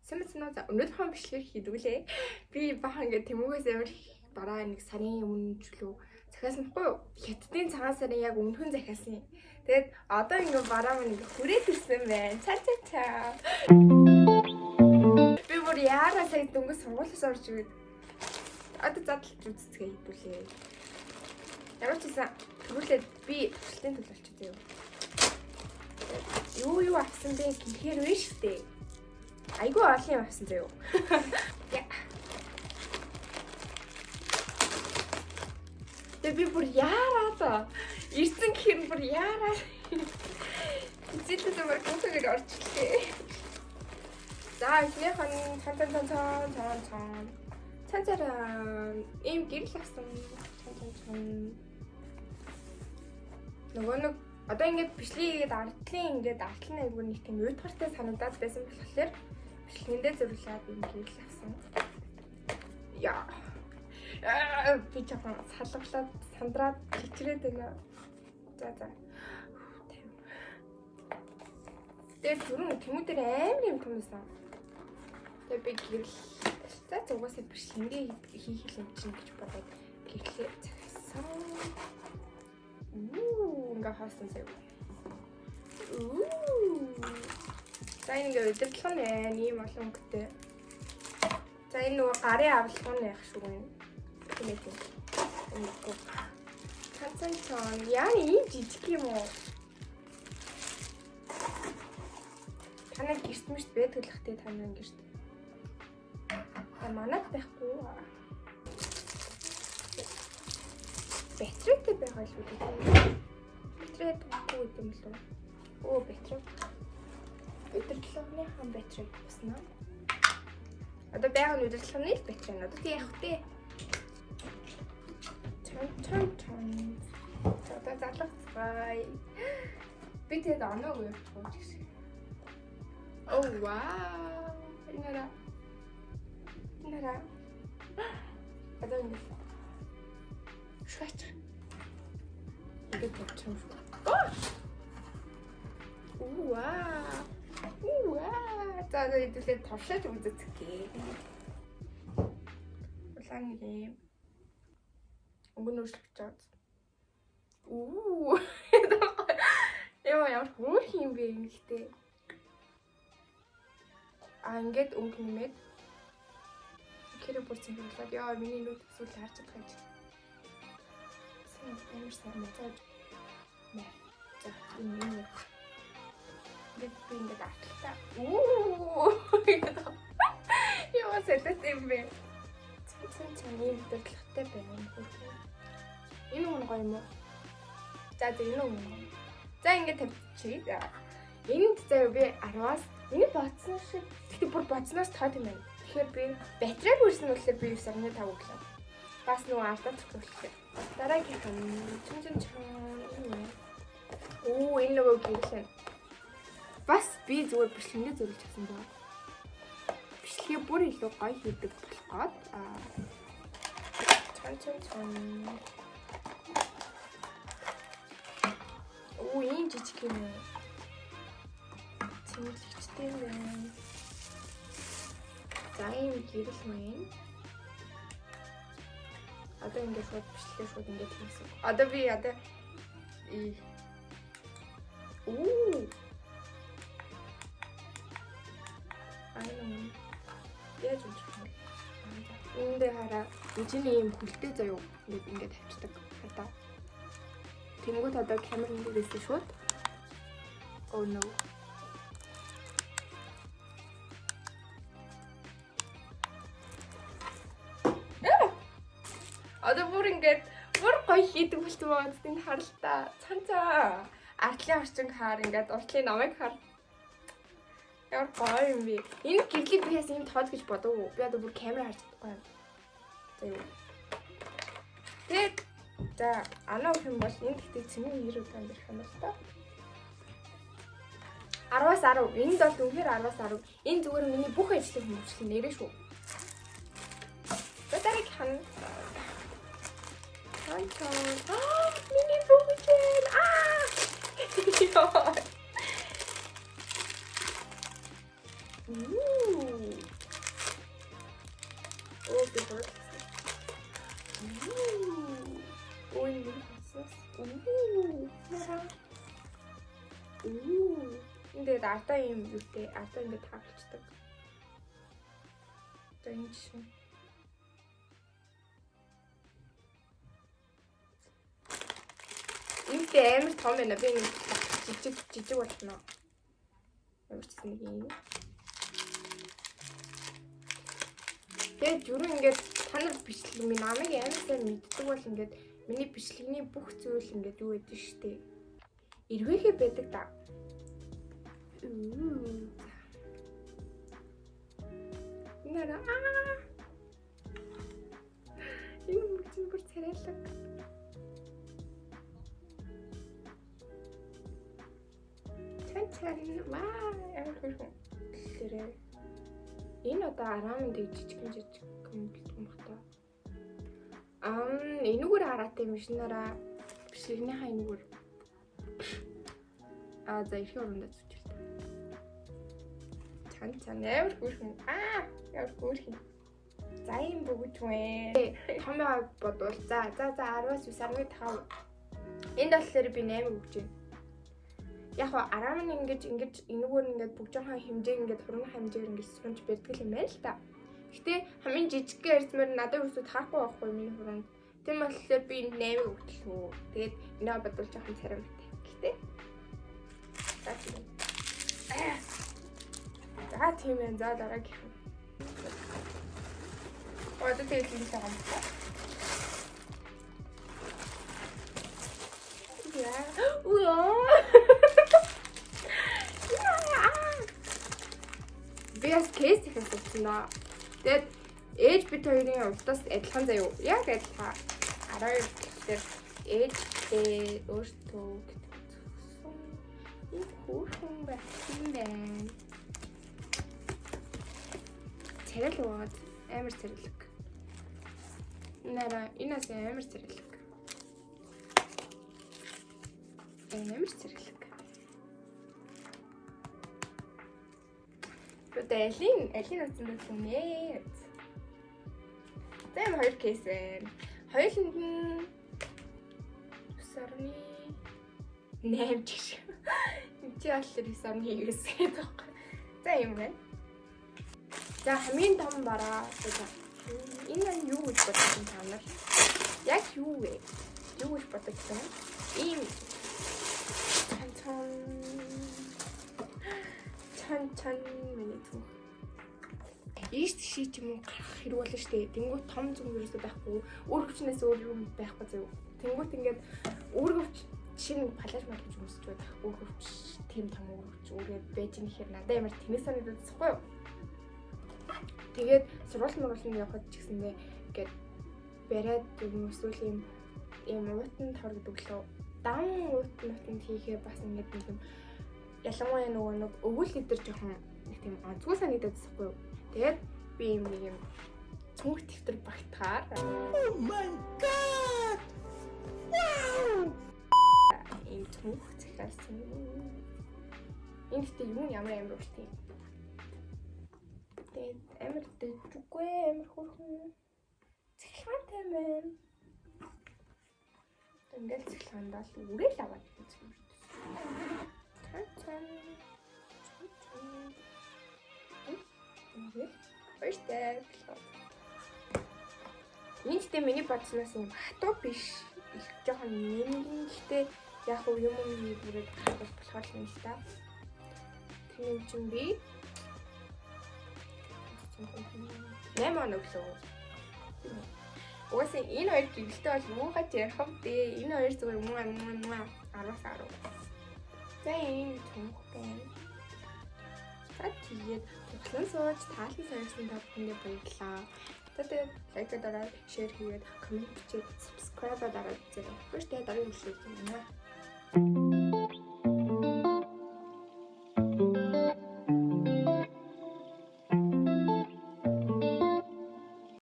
Сэмэснаа за өнөөдрийн бичлэгээр хийдгүүлээ. Би бахан ингээд Тэмүүгээс амар бараа нэг сарын өмнө ч лөө захиасан байхгүй юу? Хятадын цагаан сарын яг өмнөхөн захиасан. Тэгээд одоо ингээд бараа маань ингээд хүрээд ирсэн байна. Цаа. Би бүр яараа сая дөнгөж сургуулиас орж ирээд одоо задлж үзцгээ хийдгүүлээ. Ямар ч гэсэн тэгвэл би туршилтын төлөв болчихсон юм. Юу авсан бэ гэхээр вэ штэ. Айгу олон юм авсан заяа. Тэгээ би бүр яараа ирсэн гэхээр бүр яараа. Зэтэл амар гүнтэйгээр орчихлээ. За эхнийх нь цаанцараа ийм гэрэл авсан. Нөгөө нэг одоо ингээд бичлэгийг артлын айгүй нэг тийм уйтгартай санагдаад байсан болохоор бичлэгэндээ зөвлөд юм гэрэл авсан. Яа. Би жоохон салглаад сандраад чичрээд байна. За. Тэгээд түрүүн Тэмүүдэр амар юм томсон. Тэгээд би гэрэл за угаасаа бичлэгээ хийх юм чинь гэж бодоод гэрлээ захиасан. Ингээ хаасан заяа. За ингээ удирдлага нь байна. Ийм олон өнгөтэй. За энэ нөгөө гарын авалгын нь яах шүү юм. Тэмээ. Цаан яа ийм жижиг юм уу? Танай гэрт мэрт байдаг л хтэй танай гэрт. Манайд байхгүй. Батарейтай байгаа л үү? Батарей байхгүй юм лөө. Оо батарей. Удирдлагын хан батарей басна. Одоо байгаа нь удирдлагын л батарей. Одоо тийм явах тий. Чон. Одоо залгацгаая. Би тэгээд оноо явуулж гэсэн. Oh wow. Инара. Одоо ингэ. Швач. Ингээд болчихсон шүү. За хэдүүлээ товшооч үзэцгээ. Улаан нэг юм. Өнгөн өөрчлөгдөж байгаа. Ямар хөөх юм бэ ингэхтэй. Ингээд өнгө нэмээд хэрэг бүрцэн болоод яа миний нүд эсвэл харж байгаа юм. Амар сайн мэдээд за энэ би ингээд ахтаа. Яа сэтэт юм бэ? Цэцэн ийм дэвлэгтэй байна. Энэ хүн гоё юм уу? За энэ хүн. За ингээд тавьчих. Энд заяа би 10-аас энэ боцсон шиг. Тэгтээ бүр боцноос тоод юм байна. Тэгэхээр би батарей бүрсэн болохоор би 9.5 өглөө. Бас нөгөө ардаа төрүүлээ. Дараагийн чон. Энэ нөгөө гэрэл. Бас би зүгээр бичлэгээ зөвлөж чадсан байна. Бичлэгээ бүр илүү гоё хийдэг болох гээд чон. Энэ жижиг юм. Цэвэрлэгчтэй байна. За ийм гэрэл маань. Одоо ингээд шууд ингээд хийсэн. Одоо би яаж үзэх вэ? Энд хараа үжиний юм хөлтэй заяа ингээд тавьчихдаг. Хата. Тэнгүүд одоо камер нэгээс шууд. Oh no. Одоо бүр гоё хийдэг болчих байгаа гэдэг харалтаа. Цанцаа. Артлын орчин хаар ингээд уртлын намайг хаар. Ямар гоё юм бэ? Энэ гэрлийг би яасан юм тоод гэж бодов. Би одоо бүр камер харж чадахгүй юм. За юу. Тэгээд за анаа гэх юм бол энэ гэхдээ цэний 90 тонн гэх юм байна л та. 10-аас 10. Энд бол үнэхээр 10-аас 10. Энэ зүгээр миний бүх ажлын хүмүүжлэл нэрээ шүү. За дараагийн миний бүжэн. ардаа юм юутэй ардаа ингээд таагалцдаг. За энэ жишээ. Энд амар том байна. Би нэг жижиг болно. Ямар ч нэг юм. Тэгээд юу ингээд та нар бичлэг минь намайг амар сайн мэддэг бол ингээд миний бичлэгний бүх зүйл ингээд юу гэдэг штэ. Эргээхэ байдаг да. Нара энэ мөчн бүр царайлаг. Чанчарын ваа ямар хөрхөн. Тэрээ энэ одоо араамын дэг жижиг юм бэлтгэн бахта. Энүүгээр хараатай машинаараа бичлэгнийхаа энүүгээр за их орондоо зүтэлтэй. Чан ямар хөрхөн. Ямар хөрхөн. За юм бүгд вэ. Том яа бодвол за 10-аас 9.5. Энд болохоор би 8 өгч байна. Яг хоо араа нь ингэж энүүгээр ингээд бүх жоохон хэмжээг ингээд хурмын хэмжээгээр ингээд сунж бэрдэг юм байна л та. Гэтэ хамгийн жижигхэн ярьсмаар надад үсүүд харахгүй байхгүй миний хурманд. Тийм болохоор би 8 өгчлөө. Тэгээд энэ бодвол жоохон царамтай. Гэтэ за тийм ээ. За дараагийн. Одоо тэгээд энэ цаг юм байна. Биас кейс ихэнх болчихно. Тэгээд ээж бит хоёрын урдаас адилхан заяа. Яг адилхан. 12 гэхээр ээжтэй өөртөө энэ хүүхэн байсан байна. Царил уугаад амар царилэг. Энэс амар царилэг. Амар царилэг. Алин утсан байсан нэ. Тэм хоёр кейс байна. Хоёуланд нь сарны 8 гэж. Чи аллер сарны 9 гэдэг байхгүй. За юм байна. За хамгийн том бараа. Энэ юу гэж бодсон та нар? Яг юу вэ? Юу гэж бодсон? Ийм чан миний зүг. Ийш тийш юм уу гарах хэрэг болно штэ. Тэнгуут том зүг ерөөсөө байхгүй. Өөр хүчнээс өөр юм байхгүй заяа. Тэнгуут ингээд өөр хүч чинь палаж малж өмсч байд. Өөр хүч тийм том өөр хүч өөрөө байж нэхэр надад ямар тэнэс санагдаж байгаа юу? Тэгээд сургууль явахад ч гэсэндээ ингээд бариад юм эсвэл юм уутан тор гэдэг лөө. Дан уутанд хийхээ бас ингээд нэг юм ялангуяа нэг өвөл өдр жоохон нэг тийм онцгой санагдаад байгаа юу? Тэгээд би юм нэг юм цүнх дэвтэр багтахаар Oh my god! Wow! Ийм цүнх захиалсан. Энд тэ юу ямар урт юм. Тэгээд амар дэвчгүй амар хөрхөн цэглэнтэй байна. Ингээд цэглэндаа л үрэл аваад үзсэн юм. Баяртай. Нийтдээ миний бодсноос юм хатуу биш. Их жоохон нэмгэн гэхдээ яг уу юм бүрээд болохоор юм л та. Тийм чинь би 8 оног лөө. Угаасаа энэ хоёр гэрэлтэй бол муухай ярих вэ? Энэ хоёр зүгээр муу 10-10. За энэ томх байна. Тэгээд туглан сууж таалан сойрсон та бүхэндээ баярлалаа. Тэгээд лайк дараад, шеэр хийгээд, коммент бичээд, subscribe дараад зэрэг. Бүгд дараагийн үйлчлэл юм аа.